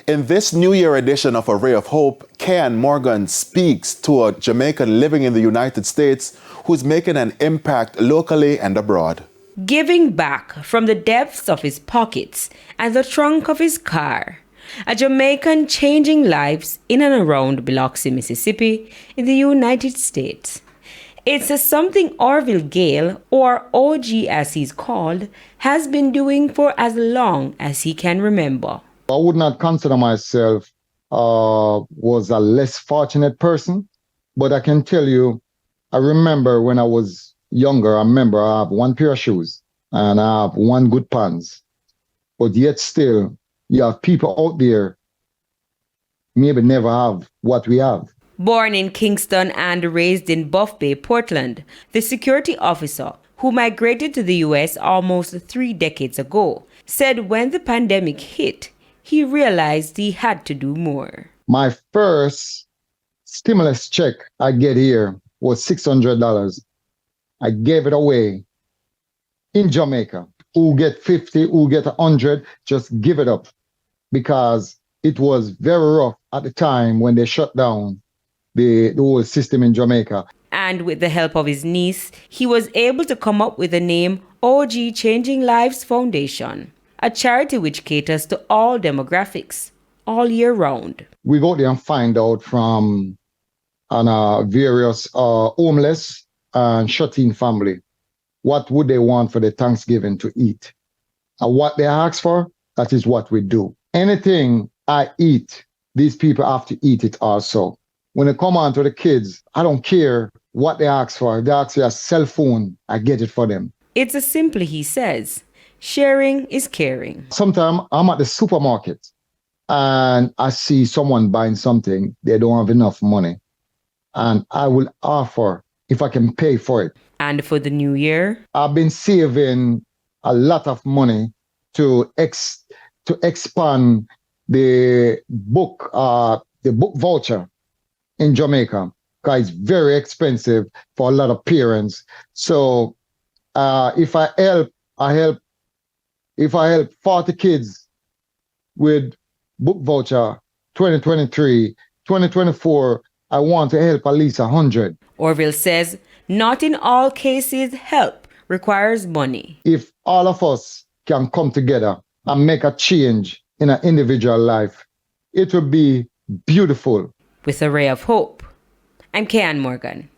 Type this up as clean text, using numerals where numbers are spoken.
In this New Year edition of A Ray of Hope, Ken Morgan speaks to a Jamaican living in the United States who's making an impact locally and abroad. Giving back from the depths of his pockets and the trunk of his car. A Jamaican changing lives in and around Biloxi, Mississippi, in the United States. It's a something Orville Gale, or OG as he's called, has been doing for as long as he can remember. I would not consider myself was a less fortunate person, but I can tell you, I remember when I was younger, I have one pair of shoes and I have one good pants, but yet still, you have people out there maybe never have what we have. Born in Kingston and raised in Buff Bay, Portland, the security officer, who migrated to the U.S. almost 3 decades ago, said when the pandemic hit, he realized he had to do more. My first stimulus check I get here was $600. I gave it away in Jamaica. Who get 50, who get 100, just give it up. Because it was very rough at the time when they shut down the whole system in Jamaica. And with the help of his niece, he was able to come up with the name OG Changing Lives Foundation, a charity which caters to all demographics, all year round. We go there and find out from various homeless and shut-in family what would they want for the Thanksgiving to eat. And what they ask for, that is what we do. Anything I eat, these people have to eat it also. When it come on to the kids, I don't care what they ask for. If they ask for a cell phone, I get it for them. It's as simply, he says, sharing is caring. Sometimes I'm at the supermarket and I see someone buying something, they don't have enough money. And I will offer if I can pay for it. And for the new year? I've been saving a lot of money to expand the book voucher in Jamaica, because it's very expensive for a lot of parents. So if I help 40 kids with book voucher 2023, 2024, I want to help at least 100. Orville says, not in all cases help requires money. If all of us can come together and make a change in an individual life, it will be beautiful. With A Ray of Hope, I'm Ken Morgan.